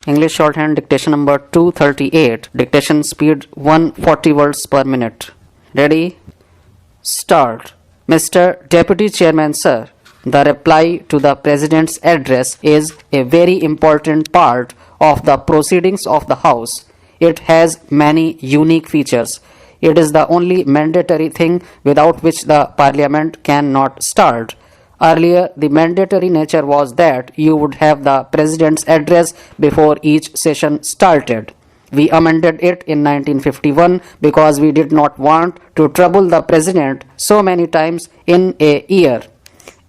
English shorthand dictation number 238. Dictation speed 140 words per minute. Ready? Start. Mr. Deputy Chairman, sir, the reply to the President's address is a very important part of the proceedings of the House. It has many unique features. It is the only mandatory thing without which the Parliament cannot start. Earlier, the mandatory nature was that you would have the President's address before each session started. We amended it in 1951 because we did not want to trouble the President so many times in a year.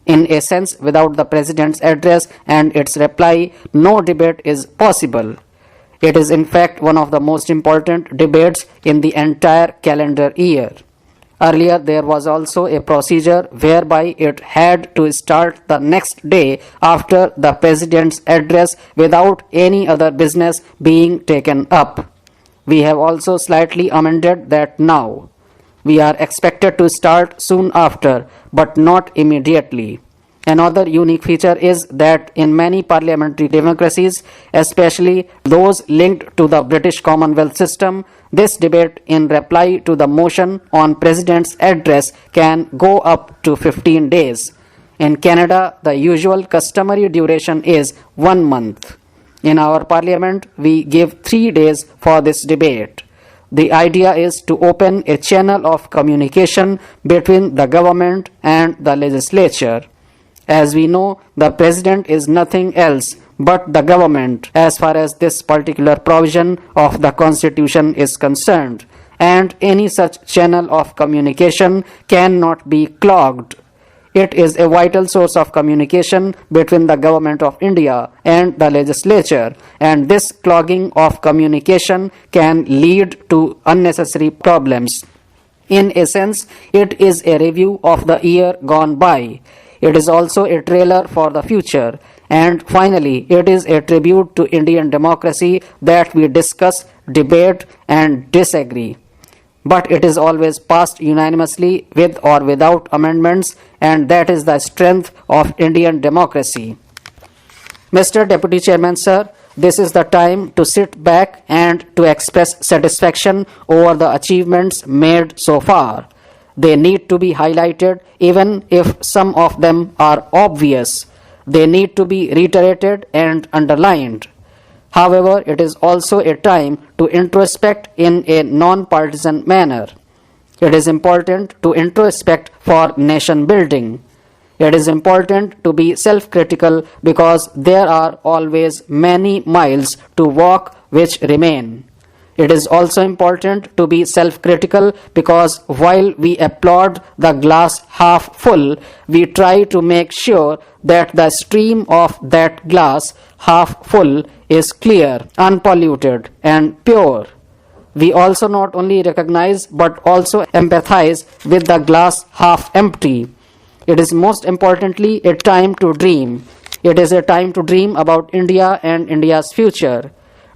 In a sense, without the President's address and its reply, no debate is possible. It is in fact one of the most important debates in the entire calendar year. Earlier, there was also a procedure whereby it had to start the next day after the President's address without any other business being taken up. We have also slightly amended that now. We are expected to start soon after, but not immediately. Another unique feature is that in many parliamentary democracies, especially those linked to the British Commonwealth system, this debate in reply to the motion on President's address can go up to 15 days. In Canada, the usual customary duration is 1 month. In our parliament, we give 3 days for this debate. The idea is to open a channel of communication between the government and the legislature. As we know, the President is nothing else but the government as far as this particular provision of the Constitution is concerned, and any such channel of communication cannot be clogged. It is a vital source of communication between the Government of India and the legislature, and this clogging of communication can lead to unnecessary problems. In a sense, it is a review of the year gone by. It is also a trailer for the future. And finally, it is a tribute to Indian democracy that we discuss, debate, and disagree. But it is always passed unanimously with or without amendments, and that is the strength of Indian democracy. Mr. Deputy Chairman, sir, this is the time to sit back and to express satisfaction over the achievements made so far. They need to be highlighted even if some of them are obvious. They need to be reiterated and underlined. However, it is also a time to introspect in a non-partisan manner. It is important to introspect for nation building. It is important to be self-critical because there are always many miles to walk which remain. It is also important to be self-critical because while we applaud the glass half full, we try to make sure that the stream of that glass half full is clear, unpolluted, and pure. We also not only recognize but also empathize with the glass half empty. It is most importantly a time to dream. It is a time to dream about India and India's future.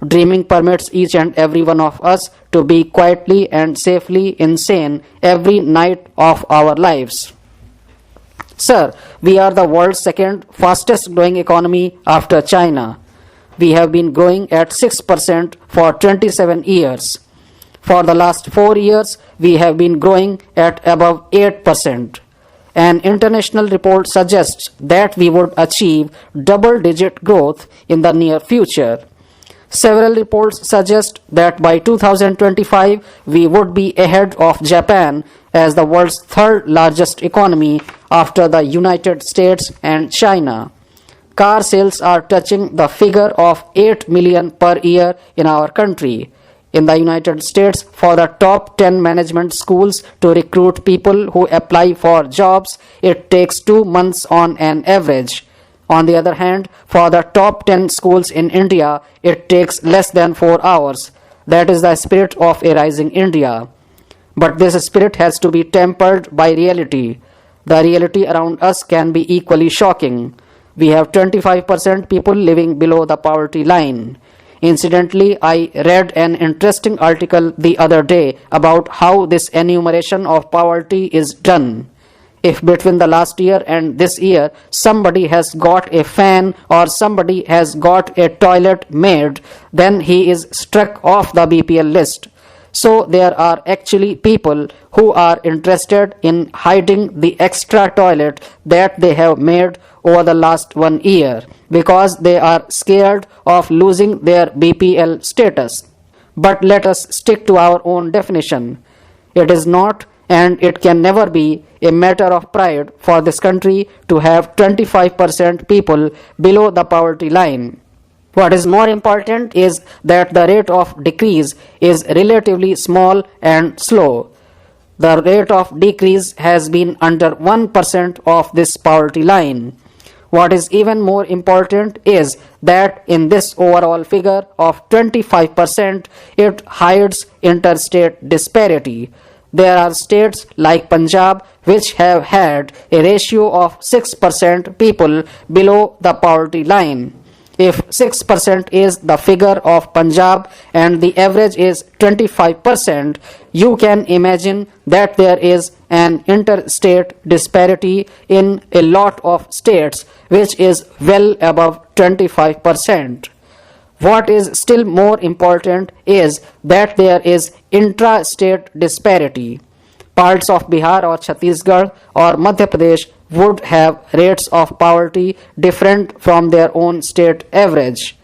Dreaming permits each and every one of us to be quietly and safely insane every night of our lives. Sir, we are the world's second fastest growing economy after China. We have been growing at 6% for 27 years. For the last 4 years, we have been growing at above 8%. An international report suggests that we would achieve double-digit growth in the near future. Several reports suggest that by 2025 we would be ahead of Japan as the world's third largest economy after the United States and China. Car sales are touching the figure of 8 million per year in our country. In the United States, for the top 10 management schools to recruit people who apply for jobs, it takes 2 months on an average. On the other hand, for the top 10 schools in India, it takes less than 4 hours. That is the spirit of a rising India. But this spirit has to be tempered by reality. The reality around us can be equally shocking. We have 25% people living below the poverty line. Incidentally, I read an interesting article the other day about how this enumeration of poverty is done. if between the last year and this year somebody has got a fan or somebody has got a toilet made, then he is struck off the BPL list. So there are actually people who are interested in hiding the extra toilet that they have made over the last 1 year because they are scared of losing their BPL status. But let us stick to our own definition. It is not and it can never be a matter of pride for this country to have 25% people below the poverty line. What is more important is that the rate of decrease is relatively small and slow. The rate of decrease has been under 1% of this poverty line. What is even more important is that in this overall figure of 25%, it hides interstate disparity. There are states like Punjab which have had a ratio of 6% people below the poverty line. If 6% is the figure of Punjab and the average is 25%, you can imagine that there is an interstate disparity in a lot of states which is well above 25%. What is still more important is that there is intra-state disparity. Parts of Bihar or Chhattisgarh or Madhya Pradesh would have rates of poverty different from their own state average.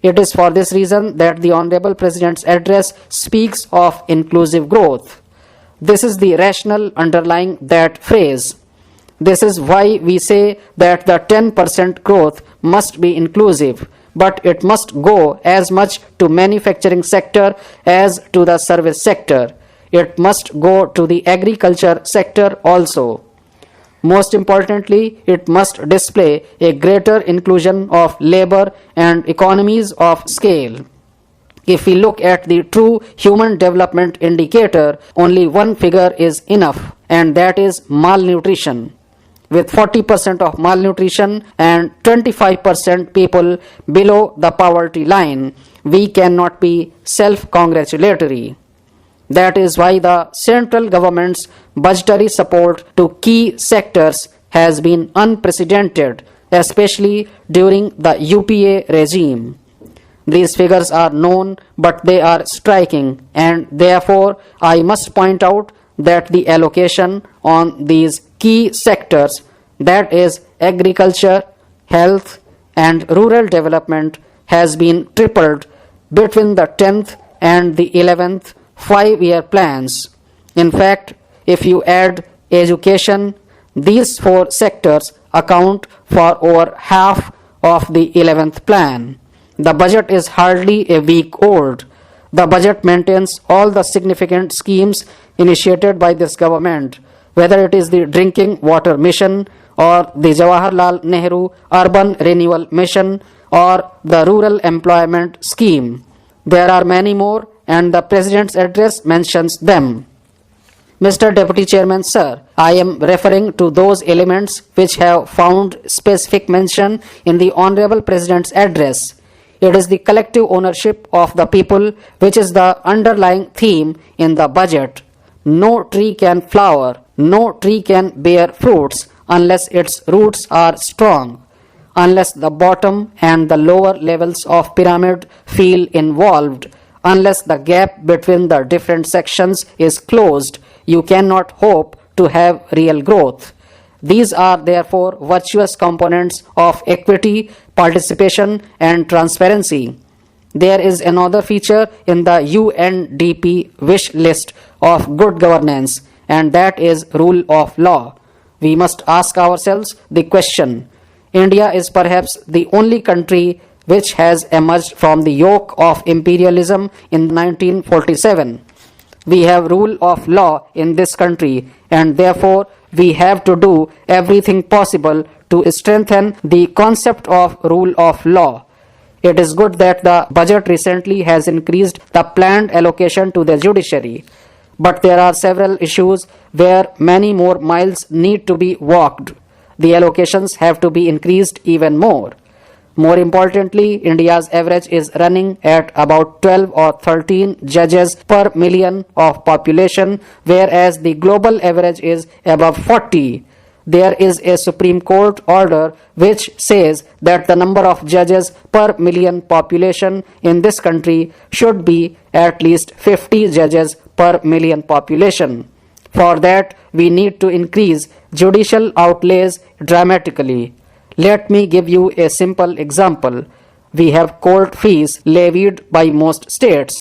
It is for this reason that the Honorable President's address speaks of inclusive growth. This is the rationale underlying that phrase. This is why we say that the 10% growth must be inclusive, but it must go as much to manufacturing sector as to the service sector. It must go to the agriculture sector also. Most importantly, it must display a greater inclusion of labor and economies of scale. If we look at the true human development indicator, only one figure is enough, and that is malnutrition. With 40% of malnutrition and 25% people below the poverty line, we cannot be self-congratulatory. That is why the central government's budgetary support to key sectors has been unprecedented, especially during the UPA regime. These figures are known, but they are striking, and therefore I must point out that the allocation on these key sectors, that is agriculture, health, and rural development, has been tripled between the 10th and the 11th 5-year plans. In fact, if you add education, these 4 sectors account for over half of the 11th plan. The budget is hardly a week old. The budget maintains all the significant schemes initiated by this government, whether it is the drinking water mission or the Jawaharlal Nehru urban renewal mission or the rural employment scheme. There are many more, and the President's address mentions them. Mr. Deputy Chairman, sir, I am referring to those elements which have found specific mention in the Honorable President's address. It is the collective ownership of the people which is the underlying theme in the budget. No tree can flower, no tree can bear fruits unless its roots are strong, unless the bottom and the lower levels of pyramid feel involved, unless the gap between the different sections is closed, you cannot hope to have real growth. These are therefore virtuous components of equity, participation, and transparency. There is another feature in the UNDP wish list of good governance, and that is rule of law. We must ask ourselves the question: India is perhaps the only country which has emerged from the yoke of imperialism in 1947. We have rule of law in this country, and therefore we have to do everything possible to strengthen the concept of rule of law. It is good that the budget recently has increased the planned allocation to the judiciary, but there are several issues where many more miles need to be walked. The allocations have to be increased even more. More importantly, India's average is running at about 12 or 13 judges per million of population, whereas the global average is above 40. there is a Supreme Court order which says that the number of judges per million population in this country should be at least 50 judges per million population. For that, we need to increase judicial outlays dramatically. Let me give you a simple example. We have court fees levied by most states.